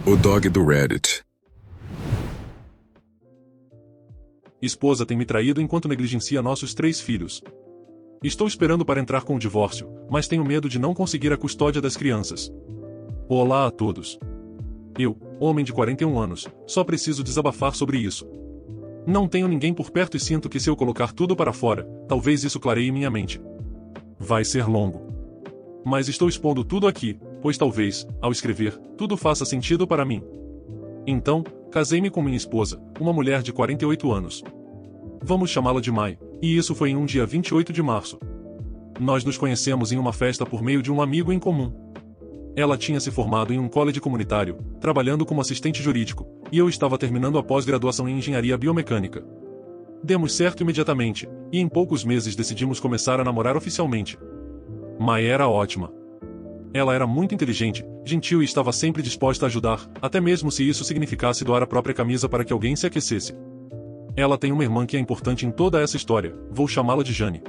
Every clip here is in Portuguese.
O dog do Reddit. Esposa tem me traído enquanto negligencia nossos 3 filhos. Estou esperando para entrar com o divórcio, mas tenho medo de não conseguir a custódia das crianças. Olá a todos. Eu, homem de 41 anos, só preciso desabafar sobre isso. Não tenho ninguém por perto e sinto que se eu colocar tudo para fora, talvez isso clareie minha mente. Vai ser longo. Mas estou expondo tudo aqui, pois talvez, ao escrever, tudo faça sentido para mim. Então, casei-me com minha esposa, uma mulher de 48 anos. Vamos chamá-la de Mai, e isso foi em um dia 28 de março. Nós nos conhecemos em uma festa por meio de um amigo em comum. Ela tinha se formado em um college comunitário, trabalhando como assistente jurídico, e eu estava terminando a pós-graduação em engenharia biomecânica. Demos certo imediatamente, e em poucos meses decidimos começar a namorar oficialmente. Mai era ótima. Ela era muito inteligente, gentil e estava sempre disposta a ajudar, até mesmo se isso significasse doar a própria camisa para que alguém se aquecesse. Ela tem uma irmã que é importante em toda essa história, vou chamá-la de Jane.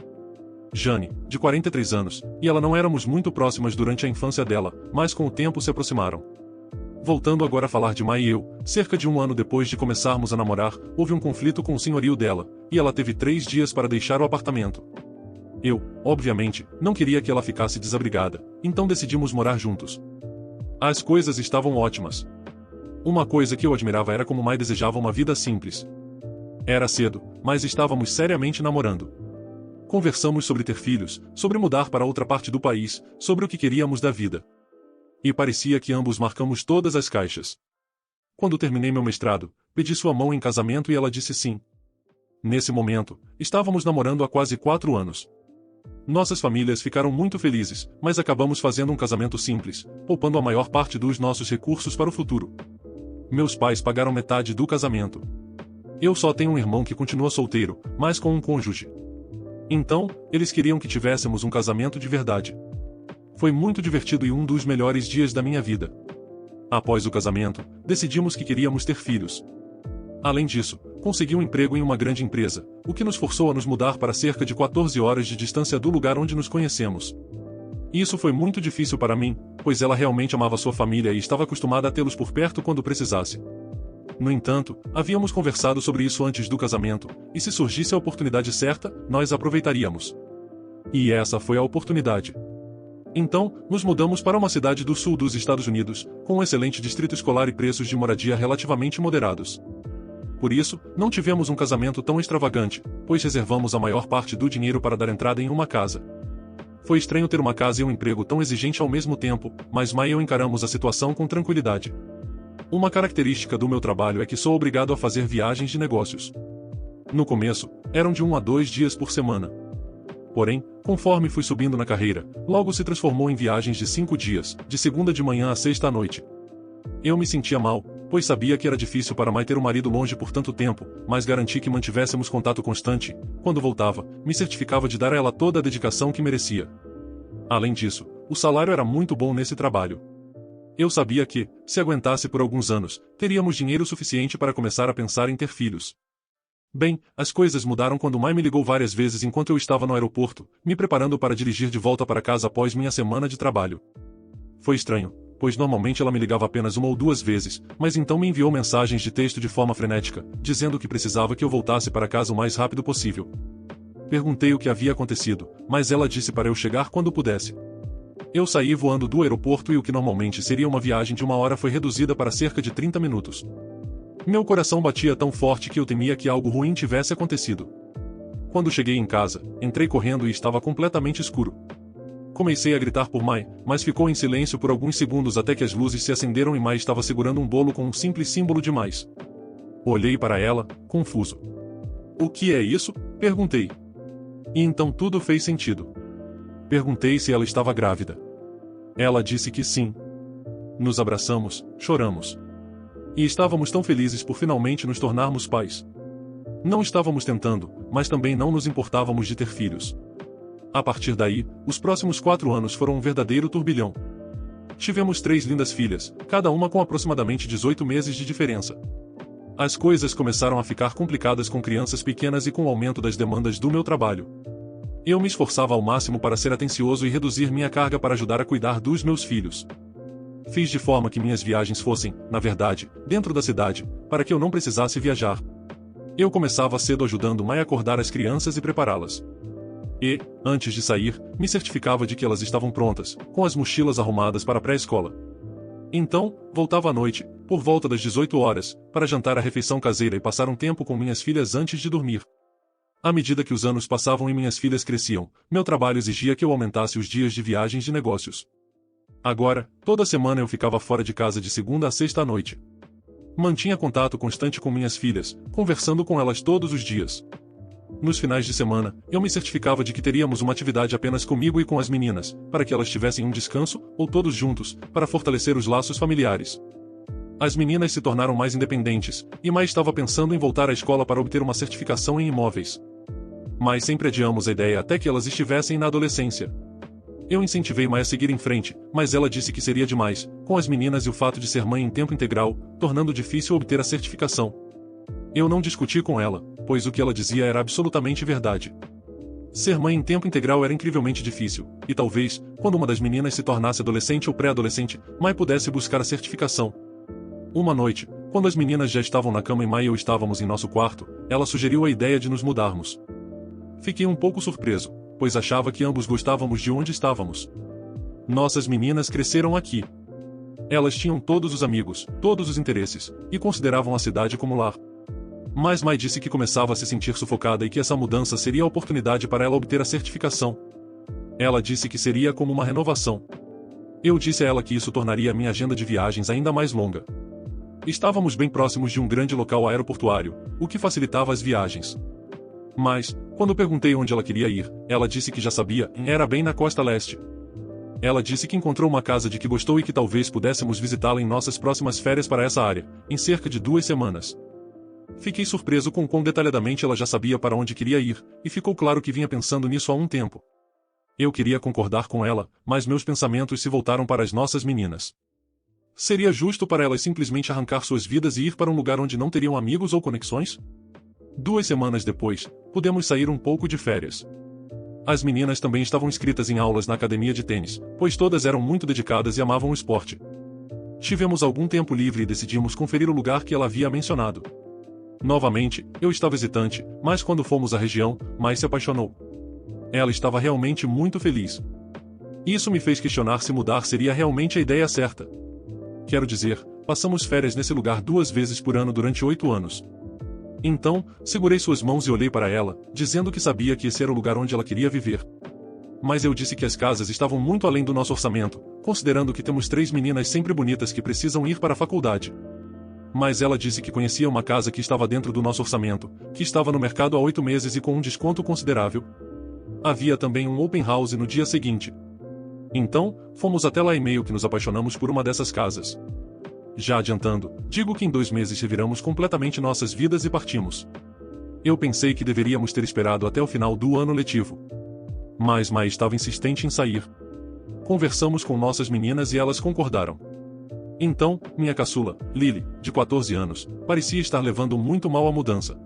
Jane, de 43 anos, e ela não éramos muito próximas durante a infância dela, mas com o tempo se aproximaram. Voltando agora a falar de Mai e eu, cerca de um ano depois de começarmos a namorar, houve um conflito com o senhorio dela, e ela teve 3 dias para deixar o apartamento. Eu, obviamente, não queria que ela ficasse desabrigada, então decidimos morar juntos. As coisas estavam ótimas. Uma coisa que eu admirava era como Mai desejava uma vida simples. Era cedo, mas estávamos seriamente namorando. Conversamos sobre ter filhos, sobre mudar para outra parte do país, sobre o que queríamos da vida. E parecia que ambos marcamos todas as caixas. Quando terminei meu mestrado, pedi sua mão em casamento e ela disse sim. Nesse momento, estávamos namorando há quase 4 anos. Nossas famílias ficaram muito felizes, mas acabamos fazendo um casamento simples, poupando a maior parte dos nossos recursos para o futuro. Meus pais pagaram metade do casamento. Eu só tenho um irmão que continua solteiro, mas com um cônjuge. Então, eles queriam que tivéssemos um casamento de verdade. Foi muito divertido e um dos melhores dias da minha vida. Após o casamento, decidimos que queríamos ter filhos. Além disso, consegui um emprego em uma grande empresa, o que nos forçou a nos mudar para cerca de 14 horas de distância do lugar onde nos conhecemos. Isso foi muito difícil para mim, pois ela realmente amava sua família e estava acostumada a tê-los por perto quando precisasse. No entanto, havíamos conversado sobre isso antes do casamento, e se surgisse a oportunidade certa, nós aproveitaríamos. E essa foi a oportunidade. Então, nos mudamos para uma cidade do sul dos Estados Unidos, com um excelente distrito escolar e preços de moradia relativamente moderados. Por isso, não tivemos um casamento tão extravagante, pois reservamos a maior parte do dinheiro para dar entrada em uma casa. Foi estranho ter uma casa e um emprego tão exigente ao mesmo tempo, mas Mai e eu encaramos a situação com tranquilidade. Uma característica do meu trabalho é que sou obrigado a fazer viagens de negócios. No começo, eram de 1 a 2 dias por semana. Porém, conforme fui subindo na carreira, logo se transformou em viagens de 5 dias, de segunda de manhã a sexta à noite. Eu me sentia mal, pois sabia que era difícil para Mai ter um marido longe por tanto tempo, mas garanti que mantivéssemos contato constante. Quando voltava, me certificava de dar a ela toda a dedicação que merecia. Além disso, o salário era muito bom nesse trabalho. Eu sabia que, se aguentasse por alguns anos, teríamos dinheiro suficiente para começar a pensar em ter filhos. Bem, as coisas mudaram quando Mai me ligou várias vezes enquanto eu estava no aeroporto, me preparando para dirigir de volta para casa após minha semana de trabalho. Foi estranho, pois normalmente ela me ligava apenas 1 ou 2 vezes, mas então me enviou mensagens de texto de forma frenética, dizendo que precisava que eu voltasse para casa o mais rápido possível. Perguntei o que havia acontecido, mas ela disse para eu chegar quando pudesse. Eu saí voando do aeroporto e o que normalmente seria uma viagem de 1 hora foi reduzida para cerca de 30 minutos. Meu coração batia tão forte que eu temia que algo ruim tivesse acontecido. Quando cheguei em casa, entrei correndo e estava completamente escuro. Comecei a gritar por Mai, mas ficou em silêncio por alguns segundos até que as luzes se acenderam e Mai estava segurando um bolo com um simples símbolo de mais. Olhei para ela, confuso. O que é isso? Perguntei. E então tudo fez sentido. Perguntei se ela estava grávida. Ela disse que sim. Nos abraçamos, choramos. E estávamos tão felizes por finalmente nos tornarmos pais. Não estávamos tentando, mas também não nos importávamos de ter filhos. A partir daí, os próximos 4 anos foram um verdadeiro turbilhão. Tivemos 3 lindas filhas, cada uma com aproximadamente 18 meses de diferença. As coisas começaram a ficar complicadas com crianças pequenas e com o aumento das demandas do meu trabalho. Eu me esforçava ao máximo para ser atencioso e reduzir minha carga para ajudar a cuidar dos meus filhos. Fiz de forma que minhas viagens fossem, na verdade, dentro da cidade, para que eu não precisasse viajar. Eu começava cedo ajudando Mai a acordar as crianças e prepará-las. E, antes de sair, me certificava de que elas estavam prontas, com as mochilas arrumadas para a pré-escola. Então, voltava à noite, por volta das 18 horas, para jantar a refeição caseira e passar um tempo com minhas filhas antes de dormir. À medida que os anos passavam e minhas filhas cresciam, meu trabalho exigia que eu aumentasse os dias de viagens de negócios. Agora, toda semana eu ficava fora de casa de segunda a sexta à noite. Mantinha contato constante com minhas filhas, conversando com elas todos os dias. Nos finais de semana, eu me certificava de que teríamos uma atividade apenas comigo e com as meninas, para que elas tivessem um descanso, ou todos juntos, para fortalecer os laços familiares. As meninas se tornaram mais independentes, e Mai estava pensando em voltar à escola para obter uma certificação em imóveis. Mas sempre adiamos a ideia até que elas estivessem na adolescência. Eu incentivei Mai a seguir em frente, mas ela disse que seria demais, com as meninas e o fato de ser mãe em tempo integral, tornando difícil obter a certificação. Eu não discuti com ela, pois o que ela dizia era absolutamente verdade. Ser mãe em tempo integral era incrivelmente difícil, e talvez, quando uma das meninas se tornasse adolescente ou pré-adolescente, Mai pudesse buscar a certificação. Uma noite, quando as meninas já estavam na cama e Mai e eu estávamos em nosso quarto, ela sugeriu a ideia de nos mudarmos. Fiquei um pouco surpreso, pois achava que ambos gostávamos de onde estávamos. Nossas meninas cresceram aqui. Elas tinham todos os amigos, todos os interesses, e consideravam a cidade como lar. Mas Mai disse que começava a se sentir sufocada e que essa mudança seria a oportunidade para ela obter a certificação. Ela disse que seria como uma renovação. Eu disse a ela que isso tornaria a minha agenda de viagens ainda mais longa. Estávamos bem próximos de um grande local aeroportuário, o que facilitava as viagens. Mas, quando perguntei onde ela queria ir, ela disse que já sabia, era bem na costa leste. Ela disse que encontrou uma casa de que gostou e que talvez pudéssemos visitá-la em nossas próximas férias para essa área, em cerca de 2 semanas. Fiquei surpreso com quão detalhadamente ela já sabia para onde queria ir, e ficou claro que vinha pensando nisso há um tempo. Eu queria concordar com ela, mas meus pensamentos se voltaram para as nossas meninas. Seria justo para elas simplesmente arrancar suas vidas e ir para um lugar onde não teriam amigos ou conexões? 2 semanas depois, pudemos sair um pouco de férias. As meninas também estavam inscritas em aulas na academia de tênis, pois todas eram muito dedicadas e amavam o esporte. Tivemos algum tempo livre e decidimos conferir o lugar que ela havia mencionado. Novamente, eu estava hesitante, mas quando fomos à região, Mai se apaixonou. Ela estava realmente muito feliz. Isso me fez questionar se mudar seria realmente a ideia certa. Quero dizer, passamos férias nesse lugar 2 vezes por ano durante 8 anos. Então, segurei suas mãos e olhei para ela, dizendo que sabia que esse era o lugar onde ela queria viver. Mas eu disse que as casas estavam muito além do nosso orçamento, considerando que temos 3 meninas sempre bonitas que precisam ir para a faculdade. Mas ela disse que conhecia uma casa que estava dentro do nosso orçamento, que estava no mercado há 8 meses e com um desconto considerável. Havia também um open house no dia seguinte. Então, fomos até lá e meio que nos apaixonamos por uma dessas casas. Já adiantando, digo que em 2 meses reviramos completamente nossas vidas e partimos. Eu pensei que deveríamos ter esperado até o final do ano letivo. Mas Mai estava insistente em sair. Conversamos com nossas meninas e elas concordaram. Então, minha caçula, Lily, de 14 anos, parecia estar levando muito mal a mudança.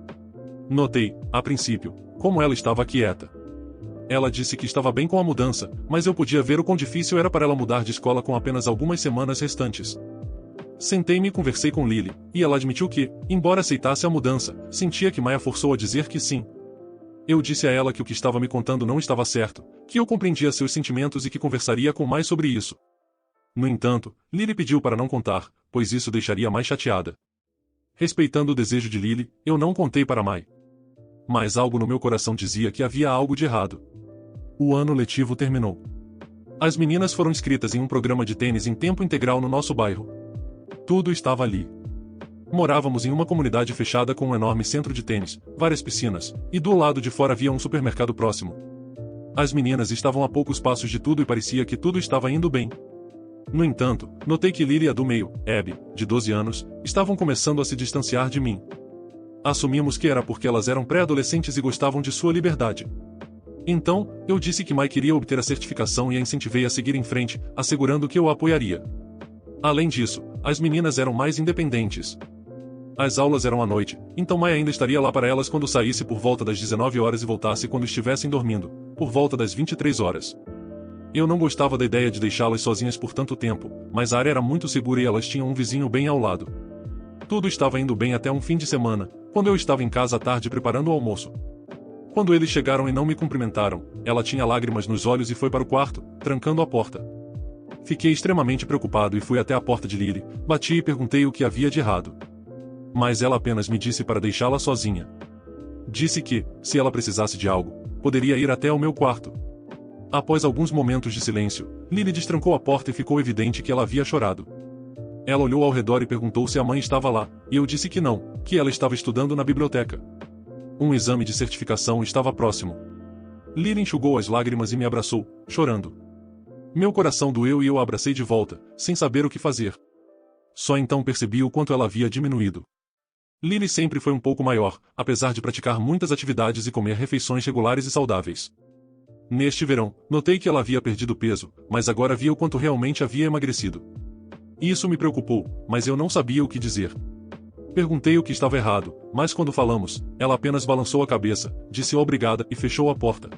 Notei, a princípio, como ela estava quieta. Ela disse que estava bem com a mudança, mas eu podia ver o quão difícil era para ela mudar de escola com apenas algumas semanas restantes. Sentei-me e conversei com Lily, e ela admitiu que, embora aceitasse a mudança, sentia que Mai a forçou a dizer que sim. Eu disse a ela que o que estava me contando não estava certo, que eu compreendia seus sentimentos e que conversaria com Mai sobre isso. No entanto, Lily pediu para não contar, pois isso deixaria Mai chateada. Respeitando o desejo de Lily, eu não contei para Mai. Mas algo no meu coração dizia que havia algo de errado. O ano letivo terminou. As meninas foram inscritas em um programa de tênis em tempo integral no nosso bairro. Tudo estava ali. Morávamos em uma comunidade fechada com um enorme centro de tênis, várias piscinas, e do lado de fora havia um supermercado próximo. As meninas estavam a poucos passos de tudo e parecia que tudo estava indo bem. No entanto, notei que Lily e a do meio, Abby, de 12 anos, estavam começando a se distanciar de mim. Assumimos que era porque elas eram pré-adolescentes e gostavam de sua liberdade. Então, eu disse que Mai queria obter a certificação e a incentivei a seguir em frente, assegurando que eu a apoiaria. Além disso, as meninas eram mais independentes. As aulas eram à noite, então Mai ainda estaria lá para elas quando saísse por volta das 19 horas e voltasse quando estivessem dormindo, por volta das 23 horas. Eu não gostava da ideia de deixá-las sozinhas por tanto tempo, mas a área era muito segura e elas tinham um vizinho bem ao lado. Tudo estava indo bem até um fim de semana, quando eu estava em casa à tarde preparando o almoço. Quando eles chegaram e não me cumprimentaram, ela tinha lágrimas nos olhos e foi para o quarto, trancando a porta. Fiquei extremamente preocupado e fui até a porta de Lily, bati e perguntei o que havia de errado. Mas ela apenas me disse para deixá-la sozinha. Disse que, se ela precisasse de algo, poderia ir até o meu quarto. Após alguns momentos de silêncio, Lily destrancou a porta e ficou evidente que ela havia chorado. Ela olhou ao redor e perguntou se a mãe estava lá, e eu disse que não, que ela estava estudando na biblioteca. Um exame de certificação estava próximo. Lily enxugou as lágrimas e me abraçou, chorando. Meu coração doeu e eu a abracei de volta, sem saber o que fazer. Só então percebi o quanto ela havia diminuído. Lily sempre foi um pouco maior, apesar de praticar muitas atividades e comer refeições regulares e saudáveis. Neste verão, notei que ela havia perdido peso, mas agora via o quanto realmente havia emagrecido. Isso me preocupou, mas eu não sabia o que dizer. Perguntei o que estava errado, mas quando falamos, ela apenas balançou a cabeça, disse obrigada e fechou a porta.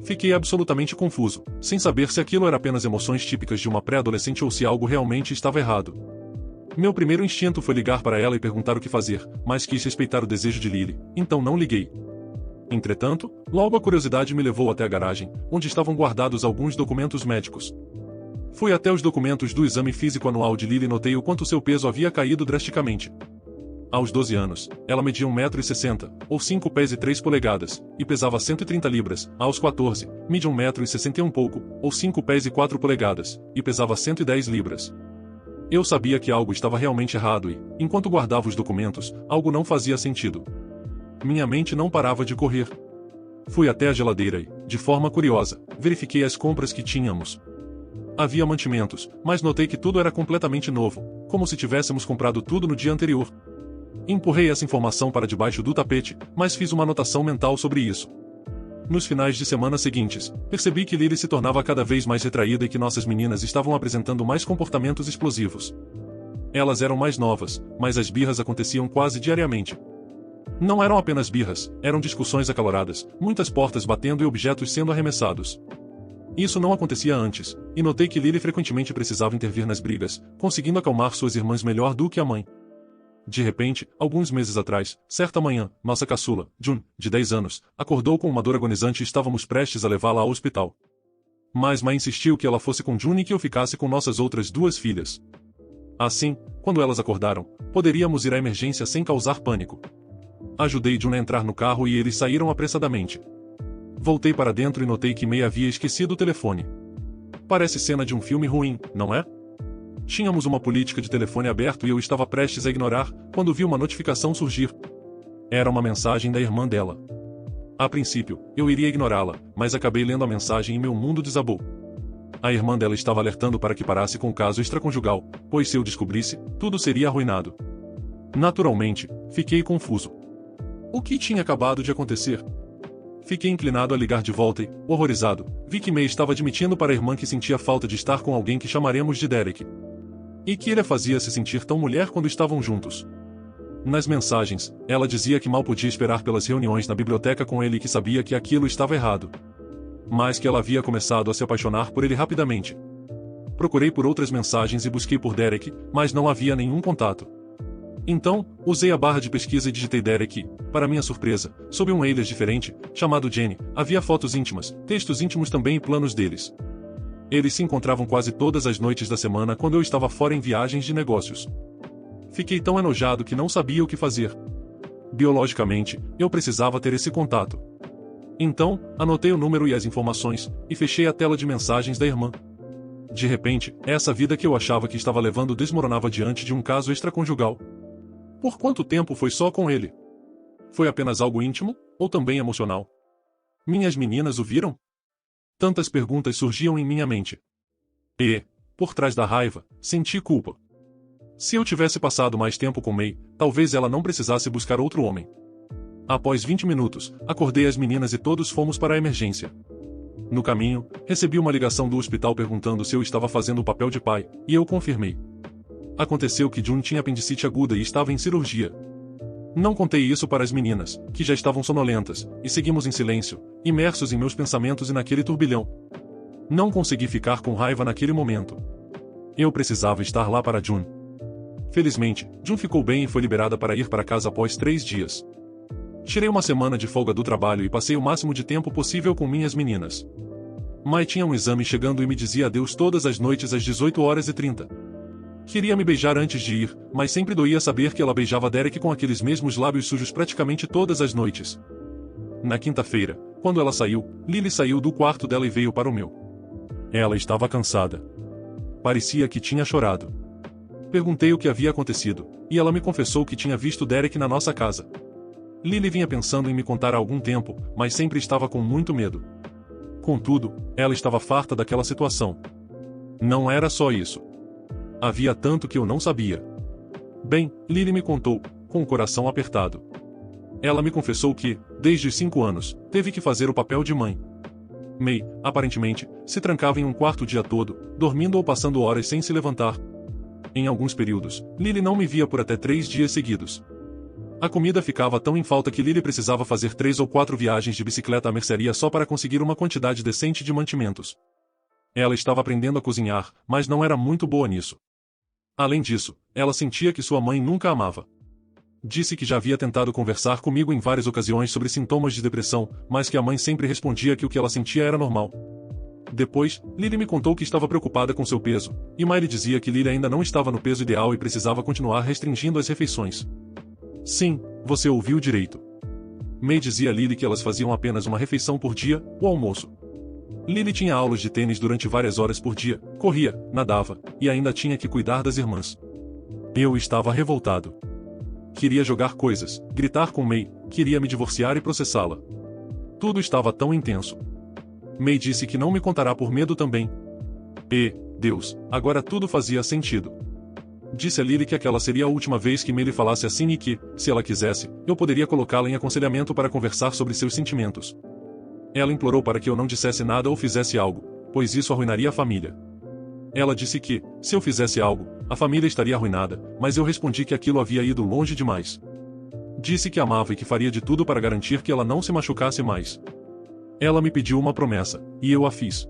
Fiquei absolutamente confuso, sem saber se aquilo era apenas emoções típicas de uma pré-adolescente ou se algo realmente estava errado. Meu primeiro instinto foi ligar para ela e perguntar o que fazer, mas quis respeitar o desejo de Lily, então não liguei. Entretanto, logo a curiosidade me levou até a garagem, onde estavam guardados alguns documentos médicos. Fui até os documentos do exame físico anual de Lily e notei o quanto seu peso havia caído drasticamente. Aos 12 anos, ela media 1,60 m, ou 5 pés e 3 polegadas, e pesava 130 libras. Aos 14, media 1,60 m pouco, ou 5 pés e 4 polegadas, e pesava 110 libras. Eu sabia que algo estava realmente errado e, enquanto guardava os documentos, algo não fazia sentido. Minha mente não parava de correr. Fui até a geladeira e, de forma curiosa, verifiquei as compras que tínhamos. Havia mantimentos, mas notei que tudo era completamente novo, como se tivéssemos comprado tudo no dia anterior. Empurrei essa informação para debaixo do tapete, mas fiz uma anotação mental sobre isso. Nos finais de semana seguintes, percebi que Lily se tornava cada vez mais retraída e que nossas meninas estavam apresentando mais comportamentos explosivos. Elas eram mais novas, mas as birras aconteciam quase diariamente. Não eram apenas birras, eram discussões acaloradas, muitas portas batendo e objetos sendo arremessados. Isso não acontecia antes, e notei que Lily frequentemente precisava intervir nas brigas, conseguindo acalmar suas irmãs melhor do que a mãe. De repente, alguns meses atrás, certa manhã, nossa caçula, June, de 10 anos, acordou com uma dor agonizante e estávamos prestes a levá-la ao hospital. Mas mãe insistiu que ela fosse com June e que eu ficasse com nossas outras duas filhas. Assim, quando elas acordaram, poderíamos ir à emergência sem causar pânico. Ajudei June a entrar no carro e eles saíram apressadamente. Voltei para dentro e notei que May havia esquecido o telefone. Parece cena de um filme ruim, não é? Tínhamos uma política de telefone aberto e eu estava prestes a ignorar, quando vi uma notificação surgir. Era uma mensagem da irmã dela. A princípio, eu iria ignorá-la, mas acabei lendo a mensagem e meu mundo desabou. A irmã dela estava alertando para que parasse com o caso extraconjugal, pois se eu descobrisse, tudo seria arruinado. Naturalmente, fiquei confuso. O que tinha acabado de acontecer? Fiquei inclinado a ligar de volta e, horrorizado, vi que May estava admitindo para a irmã que sentia falta de estar com alguém que chamaremos de Derek. E que ele a fazia se sentir tão mulher quando estavam juntos. Nas mensagens, ela dizia que mal podia esperar pelas reuniões na biblioteca com ele e que sabia que aquilo estava errado. Mas que ela havia começado a se apaixonar por ele rapidamente. Procurei por outras mensagens e busquei por Derek, mas não havia nenhum contato. Então, usei a barra de pesquisa e digitei Derek e, para minha surpresa, sob um alias diferente, chamado Jenny, havia fotos íntimas, textos íntimos também e planos deles. Eles se encontravam quase todas as noites da semana quando eu estava fora em viagens de negócios. Fiquei tão enojado que não sabia o que fazer. Biologicamente, eu precisava ter esse contato. Então, anotei o número e as informações, e fechei a tela de mensagens da irmã. De repente, essa vida que eu achava que estava levando desmoronava diante de um caso extraconjugal. Por quanto tempo foi só com ele? Foi apenas algo íntimo, ou também emocional? Minhas meninas o viram? Tantas perguntas surgiam em minha mente. E, por trás da raiva, senti culpa. Se eu tivesse passado mais tempo com May, talvez ela não precisasse buscar outro homem. Após 20 minutos, acordei as meninas e todos fomos para a emergência. No caminho, recebi uma ligação do hospital perguntando se eu estava fazendo o papel de pai, e eu confirmei. Aconteceu que June tinha apendicite aguda e estava em cirurgia. Não contei isso para as meninas, que já estavam sonolentas, e seguimos em silêncio, imersos em meus pensamentos e naquele turbilhão. Não consegui ficar com raiva naquele momento. Eu precisava estar lá para June. Felizmente, June ficou bem e foi liberada para ir para casa após 3 dias. Tirei uma semana de folga do trabalho e passei o máximo de tempo possível com minhas meninas. Mai tinha um exame chegando e me dizia adeus todas as noites às 18h30. Queria me beijar antes de ir, mas sempre doía saber que ela beijava Derek com aqueles mesmos lábios sujos praticamente todas as noites. Na quinta-feira, quando ela saiu, Lily saiu do quarto dela e veio para o meu. Ela estava cansada. Parecia que tinha chorado. Perguntei o que havia acontecido, e ela me confessou que tinha visto Derek na nossa casa. Lily vinha pensando em me contar há algum tempo, mas sempre estava com muito medo. Contudo, ela estava farta daquela situação. Não era só isso. Havia tanto que eu não sabia. Bem, Lily me contou, com o coração apertado. Ela me confessou que, desde os 5 anos, teve que fazer o papel de mãe. May, aparentemente, se trancava em um quarto o dia todo, dormindo ou passando horas sem se levantar. Em alguns períodos, Lily não me via por até 3 dias seguidos. A comida ficava tão em falta que Lily precisava fazer 3 ou 4 viagens de bicicleta à mercearia só para conseguir uma quantidade decente de mantimentos. Ela estava aprendendo a cozinhar, mas não era muito boa nisso. Além disso, ela sentia que sua mãe nunca a amava. Disse que já havia tentado conversar comigo em várias ocasiões sobre sintomas de depressão, mas que a mãe sempre respondia que o que ela sentia era normal. Depois, Lily me contou que estava preocupada com seu peso, e Miley dizia que Lily ainda não estava no peso ideal e precisava continuar restringindo as refeições. Sim, você ouviu direito. May dizia a Lily que elas faziam apenas uma refeição por dia, o almoço. Lily tinha aulas de tênis durante várias horas por dia, corria, nadava, e ainda tinha que cuidar das irmãs. Eu estava revoltado. Queria jogar coisas, gritar com May, queria me divorciar e processá-la. Tudo estava tão intenso. May disse que não me contará por medo também. E, Deus, agora tudo fazia sentido. Disse a Lily que aquela seria a última vez que May lhe falasse assim e que, se ela quisesse, eu poderia colocá-la em aconselhamento para conversar sobre seus sentimentos. Ela implorou para que eu não dissesse nada ou fizesse algo, pois isso arruinaria a família. Ela disse que, se eu fizesse algo, a família estaria arruinada, mas eu respondi que aquilo havia ido longe demais. Disse que amava e que faria de tudo para garantir que ela não se machucasse mais. Ela me pediu uma promessa, e eu a fiz.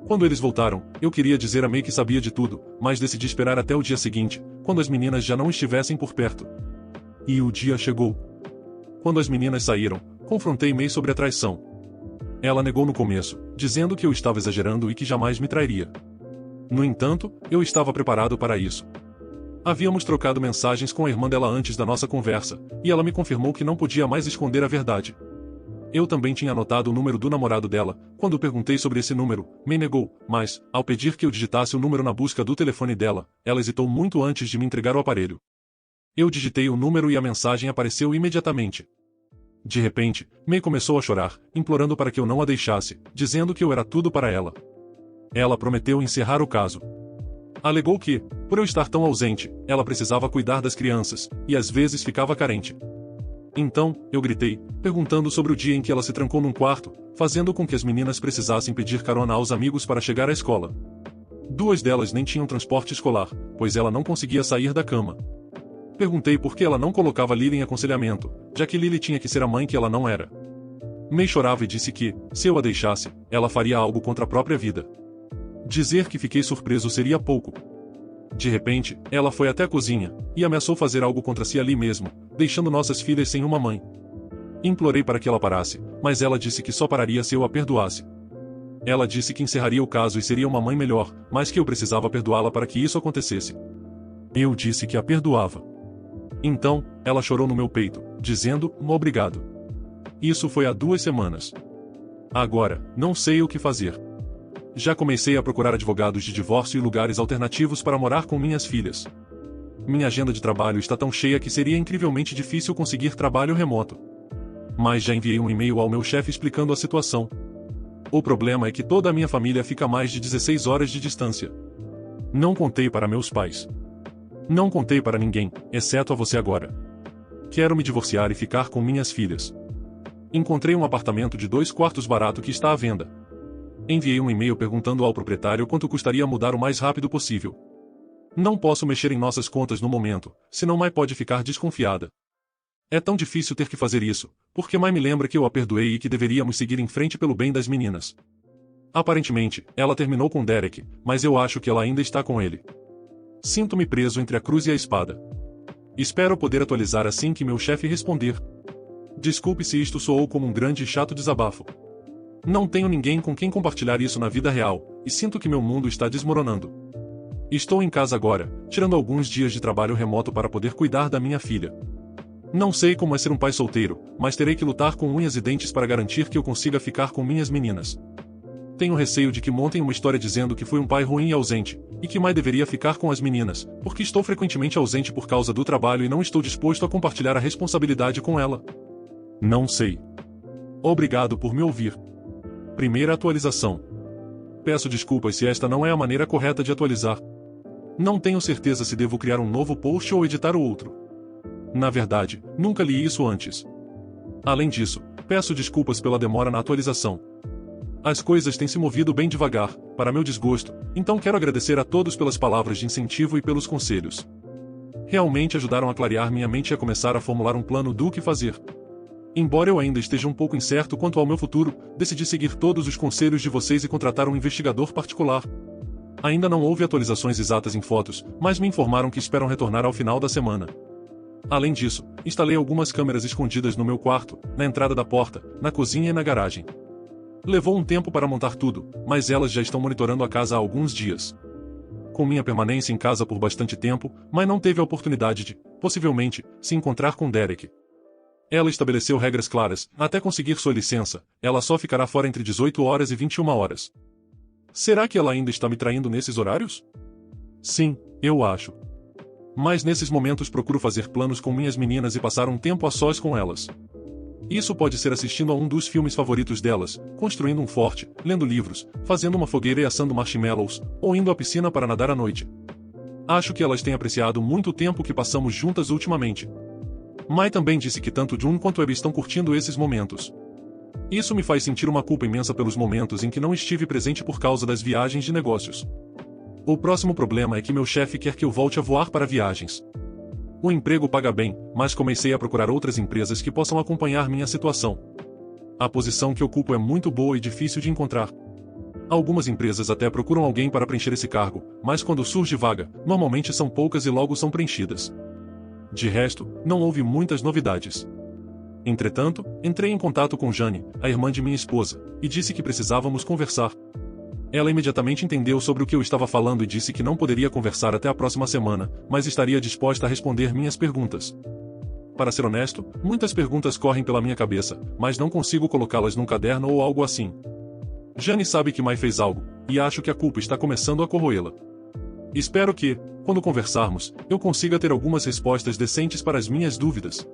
Quando eles voltaram, eu queria dizer a May que sabia de tudo, mas decidi esperar até o dia seguinte, quando as meninas já não estivessem por perto. E o dia chegou. Quando as meninas saíram, confrontei May sobre a traição. Ela negou no começo, dizendo que eu estava exagerando e que jamais me trairia. No entanto, eu estava preparado para isso. Havíamos trocado mensagens com a irmã dela antes da nossa conversa, e ela me confirmou que não podia mais esconder a verdade. Eu também tinha anotado o número do namorado dela. Quando perguntei sobre esse número, May negou, mas, ao pedir que eu digitasse o número na busca do telefone dela, ela hesitou muito antes de me entregar o aparelho. Eu digitei o número e a mensagem apareceu imediatamente. De repente, May começou a chorar, implorando para que eu não a deixasse, dizendo que eu era tudo para ela. Ela prometeu encerrar o caso. Alegou que, por eu estar tão ausente, ela precisava cuidar das crianças, e às vezes ficava carente. Então, eu gritei, perguntando sobre o dia em que ela se trancou num quarto, fazendo com que as meninas precisassem pedir carona aos amigos para chegar à escola. 2 delas nem tinham transporte escolar, pois ela não conseguia sair da cama. Perguntei por que ela não colocava Lily em aconselhamento, já que Lily tinha que ser a mãe que ela não era. May chorava e disse que, se eu a deixasse, ela faria algo contra a própria vida. Dizer que fiquei surpreso seria pouco. De repente, ela foi até a cozinha, e ameaçou fazer algo contra si ali mesmo, deixando nossas filhas sem uma mãe. Implorei para que ela parasse, mas ela disse que só pararia se eu a perdoasse. Ela disse que encerraria o caso e seria uma mãe melhor, mas que eu precisava perdoá-la para que isso acontecesse. Eu disse que a perdoava. Então, ela chorou no meu peito, dizendo, obrigado. Isso foi há 2 semanas. Agora, não sei o que fazer. Já comecei a procurar advogados de divórcio e lugares alternativos para morar com minhas filhas. Minha agenda de trabalho está tão cheia que seria incrivelmente difícil conseguir trabalho remoto. Mas já enviei um e-mail ao meu chefe explicando a situação. O problema é que toda a minha família fica a mais de 16 horas de distância. Não contei para meus pais. Não contei para ninguém, exceto a você agora. Quero me divorciar e ficar com minhas filhas. Encontrei um apartamento de 2 quartos barato que está à venda. Enviei um e-mail perguntando ao proprietário quanto custaria mudar o mais rápido possível. Não posso mexer em nossas contas no momento, senão Mai pode ficar desconfiada. É tão difícil ter que fazer isso, porque Mai me lembra que eu a perdoei e que deveríamos seguir em frente pelo bem das meninas. Aparentemente, ela terminou com Derek, mas eu acho que ela ainda está com ele. Sinto-me preso entre a cruz e a espada. Espero poder atualizar assim que meu chefe responder. Desculpe se isto soou como um grande e chato desabafo. Não tenho ninguém com quem compartilhar isso na vida real, e sinto que meu mundo está desmoronando. Estou em casa agora, tirando alguns dias de trabalho remoto para poder cuidar da minha filha. Não sei como é ser um pai solteiro, mas terei que lutar com unhas e dentes para garantir que eu consiga ficar com minhas meninas. Tenho receio de que montem uma história dizendo que fui um pai ruim e ausente, e que Mai deveria ficar com as meninas, porque estou frequentemente ausente por causa do trabalho e não estou disposto a compartilhar a responsabilidade com ela. Não sei. Obrigado por me ouvir. Primeira atualização. Peço desculpas se esta não é a maneira correta de atualizar. Não tenho certeza se devo criar um novo post ou editar o outro. Na verdade, nunca li isso antes. Além disso, peço desculpas pela demora na atualização. As coisas têm se movido bem devagar, para meu desgosto, então quero agradecer a todos pelas palavras de incentivo e pelos conselhos. Realmente ajudaram a clarear minha mente e a começar a formular um plano do que fazer. Embora eu ainda esteja um pouco incerto quanto ao meu futuro, decidi seguir todos os conselhos de vocês e contratar um investigador particular. Ainda não houve atualizações exatas em fotos, mas me informaram que esperam retornar ao final da semana. Além disso, instalei algumas câmeras escondidas no meu quarto, na entrada da porta, na cozinha e na garagem. Levou um tempo para montar tudo, mas elas já estão monitorando a casa há alguns dias. Com minha permanência em casa por bastante tempo, Mai não teve a oportunidade de, possivelmente, se encontrar com Derek. Ela estabeleceu regras claras, até conseguir sua licença, ela só ficará fora entre 18 horas e 21 horas. Será que ela ainda está me traindo nesses horários? Sim, eu acho. Mas nesses momentos procuro fazer planos com minhas meninas e passar um tempo a sós com elas. Isso pode ser assistindo a um dos filmes favoritos delas, construindo um forte, lendo livros, fazendo uma fogueira e assando marshmallows, ou indo à piscina para nadar à noite. Acho que elas têm apreciado muito o tempo que passamos juntas ultimamente. Mai também disse que tanto Jun quanto Abby estão curtindo esses momentos. Isso me faz sentir uma culpa imensa pelos momentos em que não estive presente por causa das viagens de negócios. O próximo problema é que meu chefe quer que eu volte a voar para viagens. O emprego paga bem, mas comecei a procurar outras empresas que possam acompanhar minha situação. A posição que ocupo é muito boa e difícil de encontrar. Algumas empresas até procuram alguém para preencher esse cargo, mas quando surge vaga, normalmente são poucas e logo são preenchidas. De resto, não houve muitas novidades. Entretanto, entrei em contato com Jane, a irmã de minha esposa, e disse que precisávamos conversar. Ela imediatamente entendeu sobre o que eu estava falando e disse que não poderia conversar até a próxima semana, mas estaria disposta a responder minhas perguntas. Para ser honesto, muitas perguntas correm pela minha cabeça, mas não consigo colocá-las num caderno ou algo assim. Jane sabe que Mai fez algo, e acho que a culpa está começando a corroê-la. Espero que, quando conversarmos, eu consiga ter algumas respostas decentes para as minhas dúvidas.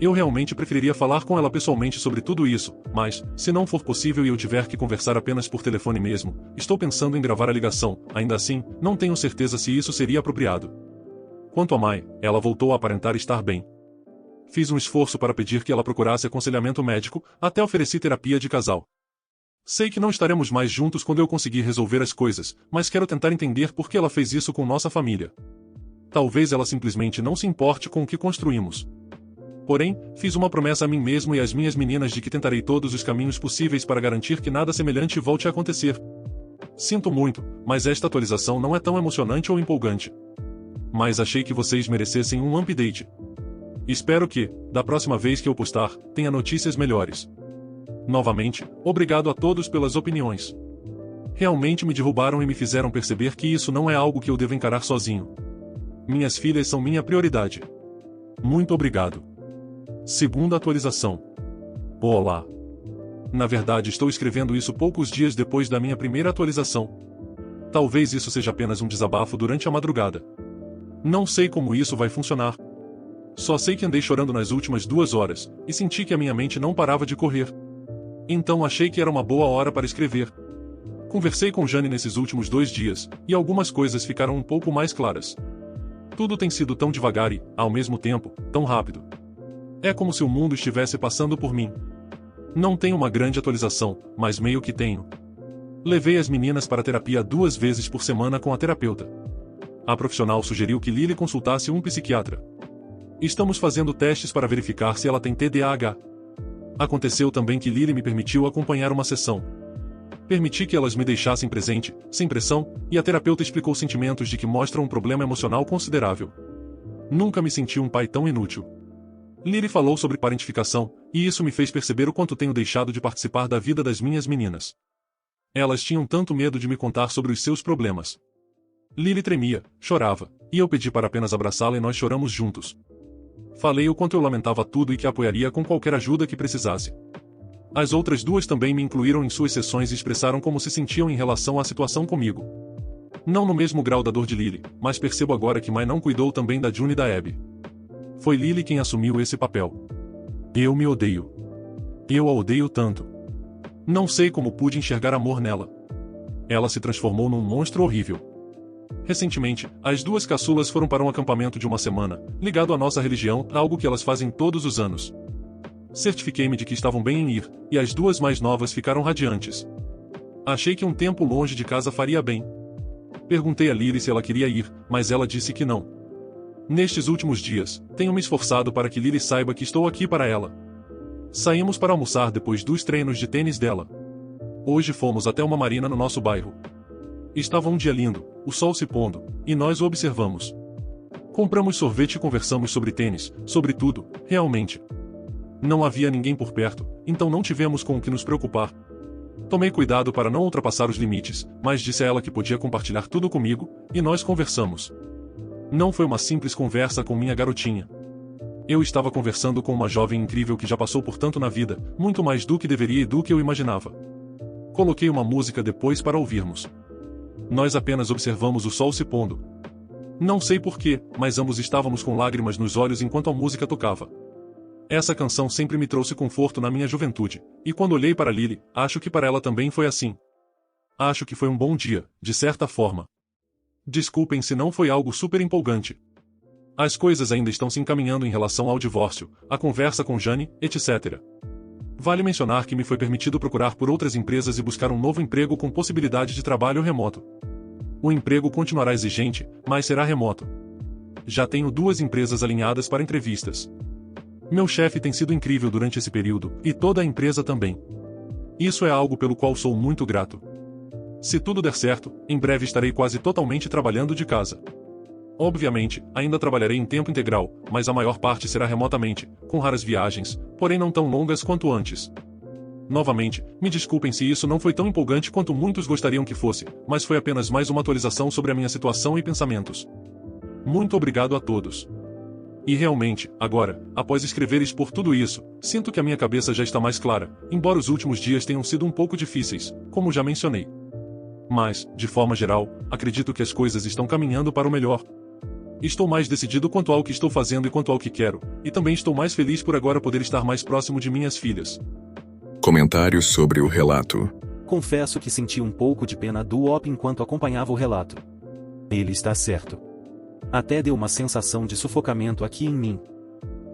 Eu realmente preferiria falar com ela pessoalmente sobre tudo isso, mas, se não for possível e eu tiver que conversar apenas por telefone mesmo, estou pensando em gravar a ligação, ainda assim, não tenho certeza se isso seria apropriado. Quanto a Mai, ela voltou a aparentar estar bem. Fiz um esforço para pedir que ela procurasse aconselhamento médico, até ofereci terapia de casal. Sei que não estaremos mais juntos quando eu conseguir resolver as coisas, mas quero tentar entender por que ela fez isso com nossa família. Talvez ela simplesmente não se importe com o que construímos. Porém, fiz uma promessa a mim mesmo e às minhas meninas de que tentarei todos os caminhos possíveis para garantir que nada semelhante volte a acontecer. Sinto muito, mas esta atualização não é tão emocionante ou empolgante. Mas achei que vocês merecessem um update. Espero que, da próxima vez que eu postar, tenha notícias melhores. Novamente, obrigado a todos pelas opiniões. Realmente me derrubaram e me fizeram perceber que isso não é algo que eu devo encarar sozinho. Minhas filhas são minha prioridade. Muito obrigado. Segunda atualização. Olá. Na verdade, estou escrevendo isso poucos dias depois da minha primeira atualização. Talvez isso seja apenas um desabafo durante a madrugada. Não sei como isso vai funcionar. Só sei que andei chorando nas últimas 2 horas, e senti que a minha mente não parava de correr. Então achei que era uma boa hora para escrever. Conversei com Jane nesses últimos 2 dias, e algumas coisas ficaram um pouco mais claras. Tudo tem sido tão devagar e, ao mesmo tempo, tão rápido. É como se o mundo estivesse passando por mim. Não tenho uma grande atualização, mas meio que tenho. Levei as meninas para terapia 2 vezes por semana com a terapeuta. A profissional sugeriu que Lily consultasse um psiquiatra. Estamos fazendo testes para verificar se ela tem TDAH. Aconteceu também que Lily me permitiu acompanhar uma sessão. Permiti que elas me deixassem presente, sem pressão, e a terapeuta explicou sentimentos de que mostram um problema emocional considerável. Nunca me senti um pai tão inútil. Lily falou sobre parentificação, e isso me fez perceber o quanto tenho deixado de participar da vida das minhas meninas. Elas tinham tanto medo de me contar sobre os seus problemas. Lily tremia, chorava, e eu pedi para apenas abraçá-la e nós choramos juntos. Falei o quanto eu lamentava tudo e que a apoiaria com qualquer ajuda que precisasse. As outras duas também me incluíram em suas sessões e expressaram como se sentiam em relação à situação comigo. Não no mesmo grau da dor de Lily, mas percebo agora que Mai não cuidou também da June e da Abby. Foi Lily quem assumiu esse papel. Eu me odeio. Eu a odeio tanto. Não sei como pude enxergar amor nela. Ela se transformou num monstro horrível. Recentemente, as duas caçulas foram para um acampamento de uma semana, ligado à nossa religião, algo que elas fazem todos os anos. Certifiquei-me de que estavam bem em ir, e as duas mais novas ficaram radiantes. Achei que um tempo longe de casa faria bem. Perguntei a Lily se ela queria ir, mas ela disse que não. Nestes últimos dias, tenho me esforçado para que Lily saiba que estou aqui para ela. Saímos para almoçar depois dos treinos de tênis dela. Hoje fomos até uma marina no nosso bairro. Estava um dia lindo, o sol se pondo, e nós o observamos. Compramos sorvete e conversamos sobre tênis, sobre tudo, realmente. Não havia ninguém por perto, então não tivemos com o que nos preocupar. Tomei cuidado para não ultrapassar os limites, mas disse a ela que podia compartilhar tudo comigo, e nós conversamos. Não foi uma simples conversa com minha garotinha. Eu estava conversando com uma jovem incrível que já passou por tanto na vida, muito mais do que deveria e do que eu imaginava. Coloquei uma música depois para ouvirmos. Nós apenas observamos o sol se pondo. Não sei porquê, mas ambos estávamos com lágrimas nos olhos enquanto a música tocava. Essa canção sempre me trouxe conforto na minha juventude, e quando olhei para Lily, acho que para ela também foi assim. Acho que foi um bom dia, de certa forma. Desculpem se não foi algo super empolgante. As coisas ainda estão se encaminhando em relação ao divórcio, a conversa com Jane, etc. Vale mencionar que me foi permitido procurar por outras empresas e buscar um novo emprego com possibilidade de trabalho remoto. O emprego continuará exigente, mas será remoto. Já tenho 2 empresas alinhadas para entrevistas. Meu chefe tem sido incrível durante esse período, e toda a empresa também. Isso é algo pelo qual sou muito grato. Se tudo der certo, em breve estarei quase totalmente trabalhando de casa. Obviamente, ainda trabalharei em tempo integral, mas a maior parte será remotamente, com raras viagens, porém não tão longas quanto antes. Novamente, me desculpem se isso não foi tão empolgante quanto muitos gostariam que fosse, mas foi apenas mais uma atualização sobre a minha situação e pensamentos. Muito obrigado a todos. E realmente, agora, após escrever e expor tudo isso, sinto que a minha cabeça já está mais clara, embora os últimos dias tenham sido um pouco difíceis, como já mencionei. Mas, de forma geral, acredito que as coisas estão caminhando para o melhor. Estou mais decidido quanto ao que estou fazendo e quanto ao que quero, e também estou mais feliz por agora poder estar mais próximo de minhas filhas. Comentários sobre o relato. Confesso que senti um pouco de pena do Op enquanto acompanhava o relato. Ele está certo. Até deu uma sensação de sufocamento aqui em mim.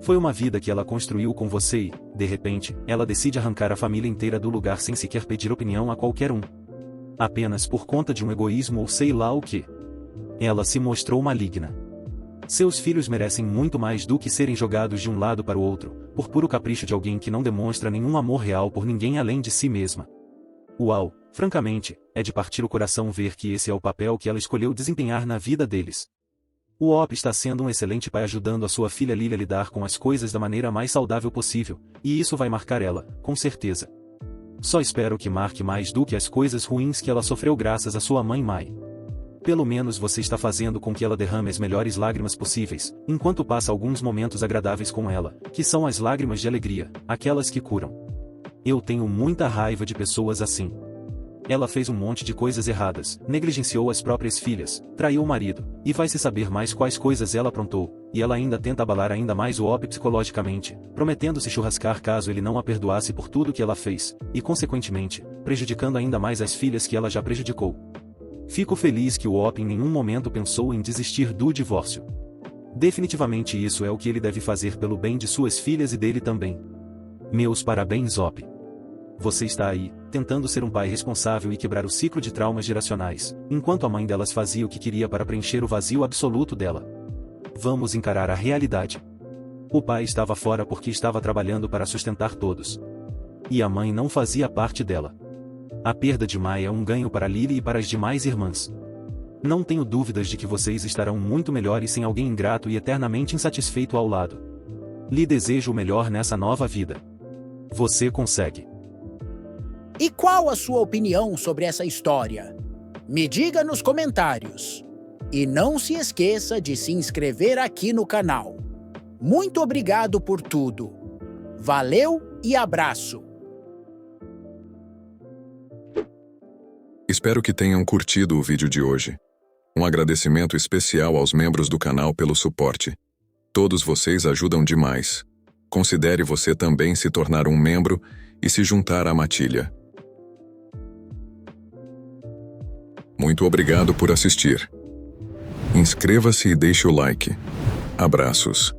Foi uma vida que ela construiu com você e, de repente, ela decide arrancar a família inteira do lugar sem sequer pedir opinião a qualquer um. Apenas por conta de um egoísmo ou sei lá o que. Ela se mostrou maligna. Seus filhos merecem muito mais do que serem jogados de um lado para o outro, por puro capricho de alguém que não demonstra nenhum amor real por ninguém além de si mesma. Uau, francamente, é de partir o coração ver que esse é o papel que ela escolheu desempenhar na vida deles. O Op está sendo um excelente pai ajudando a sua filha Lily a lidar com as coisas da maneira mais saudável possível, e isso vai marcar ela, com certeza. Só espero que marque mais do que as coisas ruins que ela sofreu graças à sua mãe Mai. Pelo menos você está fazendo com que ela derrame as melhores lágrimas possíveis, enquanto passa alguns momentos agradáveis com ela, que são as lágrimas de alegria, aquelas que curam. Eu tenho muita raiva de pessoas assim. Ela fez um monte de coisas erradas, negligenciou as próprias filhas, traiu o marido, e vai-se saber mais quais coisas ela aprontou, e ela ainda tenta abalar ainda mais o Op psicologicamente, prometendo se churrascar caso ele não a perdoasse por tudo que ela fez, e consequentemente, prejudicando ainda mais as filhas que ela já prejudicou. Fico feliz que o Op em nenhum momento pensou em desistir do divórcio. Definitivamente isso é o que ele deve fazer pelo bem de suas filhas e dele também. Meus parabéns, Op. Você está aí, tentando ser um pai responsável e quebrar o ciclo de traumas geracionais, enquanto a mãe delas fazia o que queria para preencher o vazio absoluto dela. Vamos encarar a realidade. O pai estava fora porque estava trabalhando para sustentar todos. E a mãe não fazia parte dela. A perda de Mai é um ganho para Lily e para as demais irmãs. Não tenho dúvidas de que vocês estarão muito melhores sem alguém ingrato e eternamente insatisfeito ao lado. Lhe desejo o melhor nessa nova vida. Você consegue. E qual a sua opinião sobre essa história? Me diga nos comentários. E não se esqueça de se inscrever aqui no canal. Muito obrigado por tudo. Valeu e abraço! Espero que tenham curtido o vídeo de hoje. Um agradecimento especial aos membros do canal pelo suporte. Todos vocês ajudam demais. Considere você também se tornar um membro e se juntar à matilha. Muito obrigado por assistir. Inscreva-se e deixe o like. Abraços.